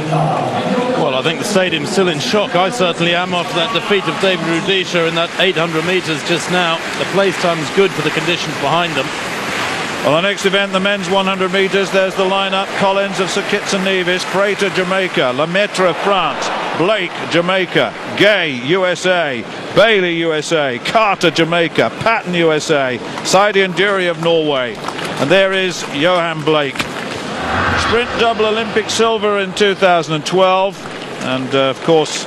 Well, I think the stadium's still in shock. I certainly am after that defeat of David Rudisha in that 800 metres just now. The place time's good for the conditions behind them. Well, the next event, the men's 100 metres, there's the lineup. Collins of St Kitts and Nevis, Frater, Jamaica, Lemaitre of France, Blake, Jamaica, Gay, USA, Bailey, USA, Carter, Jamaica, Patton, USA, SAIDY and NDURE of Norway. And there is Yohan BLAKE. Sprint double Olympic silver in 2012. And of course,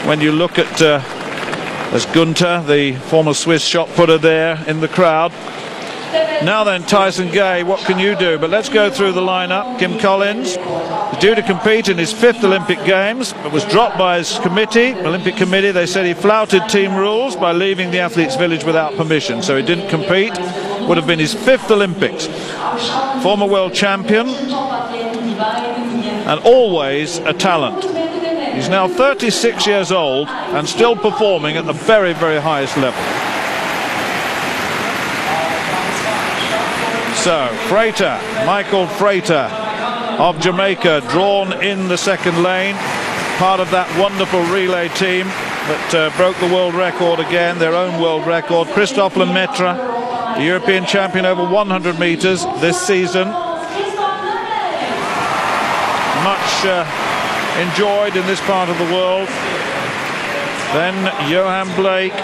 when you look at there's Gunther, the former Swiss shot putter, there in the crowd. Now then, Tyson GAY, what can you do? But let's go through the lineup. Kim Collins is due to compete in his 5th Olympic Games, but was dropped by his committee, Olympic Committee. They said he flouted team rules by leaving the athletes' village without permission, so he didn't compete. Would have been his 5th Olympics. Former world champion and always a talent. He's now 36 years old and still performing at the very, very highest level. So, Frater, Michael Frater of Jamaica, drawn in the second lane, part of that wonderful relay team that broke the world record again, their own world record. Christophe LEMAITRE, the European champion over 100 metres this season. Much enjoyed in this part of the world. Then Yohan BLAKE,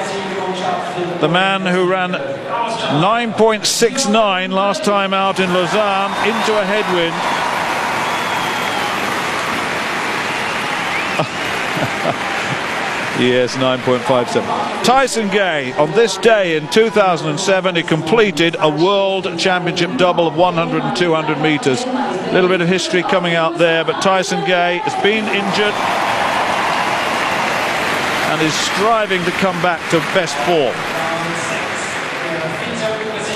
the man who ran 9.69 last time out in Lausanne into a headwind. Yes, 9.57. Tyson GAY, on this day in 2007, he completed a world championship double of 100 and 200 metres. A little bit of history coming out there, but Tyson GAY has been injured and is striving to come back to best form.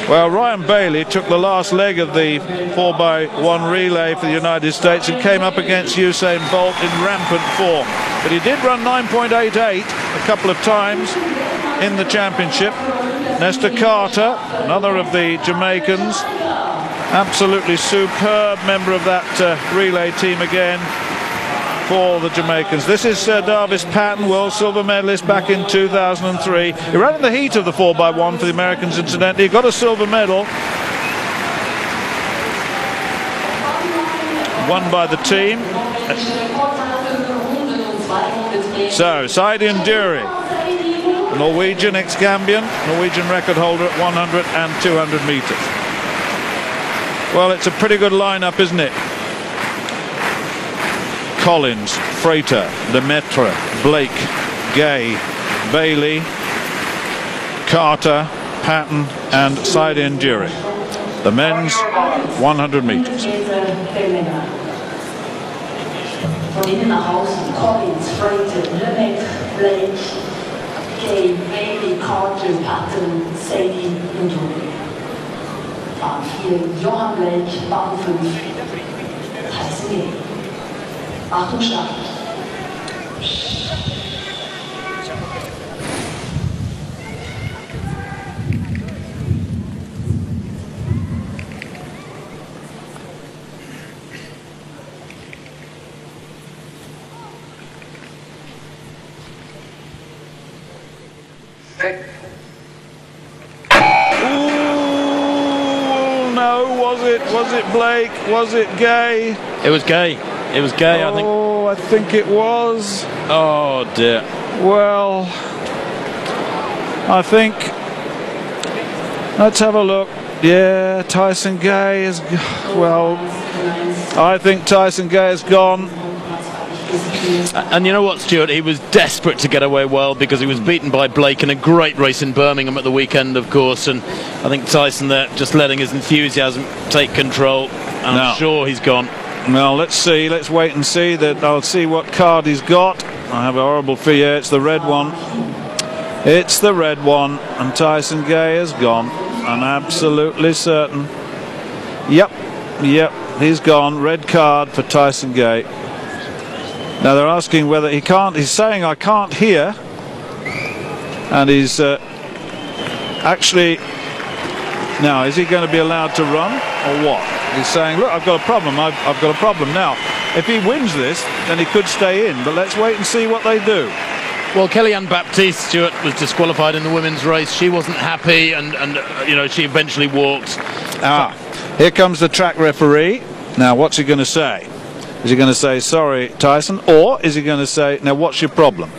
Well, Ryan Bailey took the last leg of the 4x1 relay for the United States and came up against Usain Bolt in rampant form. But he did run 9.88 a couple of times in the championship. Nesta CARTER, another of the Jamaicans, absolutely superb member of that relay team again for the Jamaicans. This is Darvis PATTON, world silver medalist back in 2003. He ran in the heat of the 4x1 for the Americans, incidentally. He got a silver medal. Won by the team. So, SAIDY and NDURE, Norwegian, ex-Gambian, Norwegian record holder at 100 and 200 metres. Well, it's a pretty good lineup, isn't it? Collins, Frater, Lemaitre, BLAKE, GAY, Bailey, Carter, Patton and SAIDY and NDURE. The men's 100 metres. Collins, Frater, Lemaitre, BLAKE, GAY, Bailey, Carter, Patton, SAIDY und NDURE. Bahn 4, Yohan BLAKE, Bahn 5, Tyson GAY. Achtung, Start. Was it BLAKE? Was it GAY? It was GAY. It was GAY, I think. Oh, I think it was. Oh dear. Well, I think, let's have a look. Yeah, Tyson GAY is, well, I think Tyson GAY is gone. And you know what, Stuart? He was desperate to get away well because he was beaten by BLAKE in a great race in Birmingham at the weekend, of course. And I think Tyson there just letting his enthusiasm take control. And I'm sure he's gone. Well, let's see. Let's wait and see. That I'll see what card he's got. I have a horrible fear. It's the red one. It's the red one. And Tyson GAY is gone. I'm absolutely certain. Yep. He's gone. Red card for Tyson GAY. Now they're asking whether he can't. He's saying I can't hear, and he's actually. Now, is he going to be allowed to run or what? He's saying, look, I've got a problem. I've got a problem now. If he wins this, then he could stay in, but let's wait and see what they do. Well, Kellyanne Baptiste, Stuart, was disqualified in the women's race. She wasn't happy, and you know, she eventually walked. Here comes the track referee. Now, what's he going to say? Is he going to say, sorry, Tyson? Or is he going to say, now, what's your problem?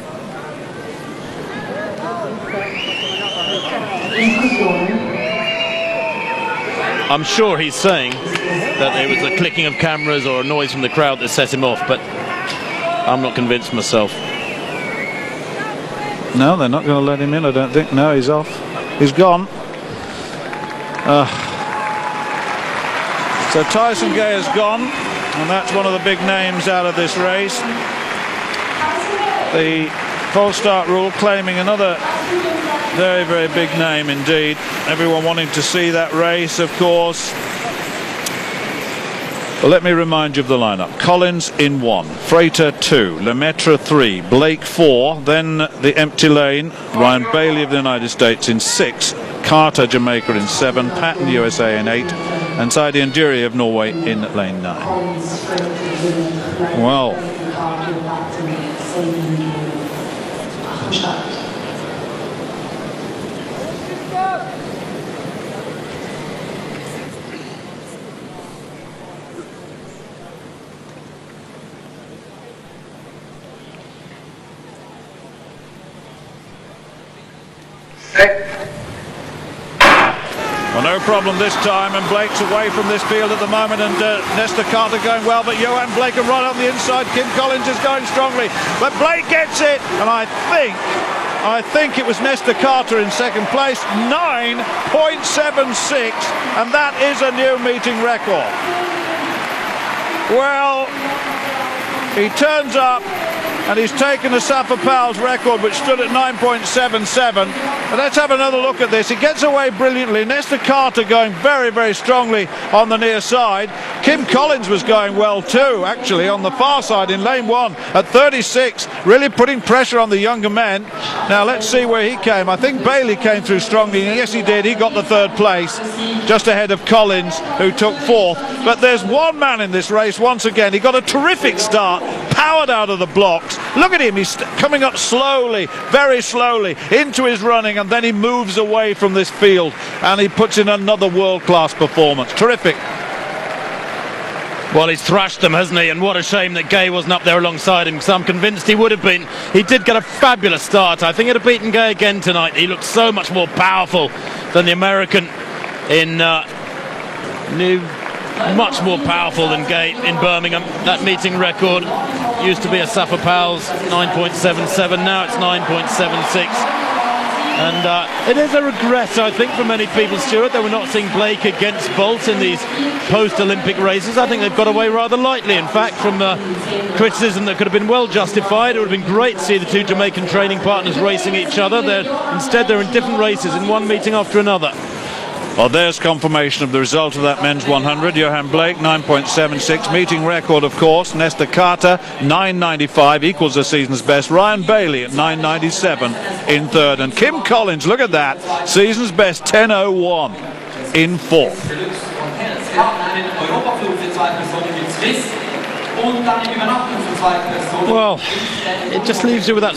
I'm sure he's saying that it was the clicking of cameras or a noise from the crowd that set him off, but I'm not convinced myself. No, they're not going to let him in, I don't think. No, he's off. He's gone. So Tyson GAY has gone, and that's one of the big names out of this race. The false start rule claiming another very, very big name indeed. Everyone wanting to see that race, of course. Well, let me remind you of the lineup. Collins in 1, FRATER 2, Lemaitre 3, Blake 4, then the empty lane, Ryan Bailey of the United States in 6, Carter, Jamaica in 7, Patton, USA in 8, and SAIDY and NDURE of Norway in lane 9. Well, well, no problem this time, and Blake's away from this field at the moment, and Nesta CARTER going well, but Yohan BLAKE right on the inside. Kim Collins is going strongly, but Blake gets it, and I think it was Nesta CARTER in second place, 9.76, and that is a new meeting record. Well, he turns up and he's taken the Safa Powell's record, which stood at 9.77. But let's have another look at this. He gets away brilliantly. Nesta CARTER going very, very strongly on the near side. Kim Collins was going well too, actually, on the far side in lane 1 at 36, really putting pressure on the younger men. Now let's see where he came. I think Bailey came through strongly, and yes he did. He got the 3rd place, just ahead of Collins, who took 4th. But there's one man in this race once again. He got a terrific start, powered out of the blocks. Look at him, he's coming up slowly, very slowly, into his running, and then he moves away from this field, and he puts in another world-class performance. Terrific. Well, he's thrashed them, hasn't he? And what a shame that GAY wasn't up there alongside him, because I'm convinced he would have been. He did get a fabulous start. I think he'd have beaten GAY again tonight. He looked so much more powerful than the American in much more powerful than GAY in Birmingham. That meeting record used to be a Safa Powell's 9.77, now it's 9.76. And it is a regret, I think, for many people, Stuart, that we're not seeing Blake against Bolt in these post-Olympic races. I think they've got away rather lightly, in fact, from criticism that could have been well justified. It would have been great to see the two Jamaican training partners racing each other. Instead, they're in different races in one meeting after another. Well, there's confirmation of the result of that men's 100. Yohan BLAKE, 9.76. Meeting record, of course. Nesta CARTER, 9.95, equals the season's best. Ryan Bailey at 9.97 in 3rd. And Kim Collins, look at that, season's best, 10.01 in 4th. Well, it just leaves you with that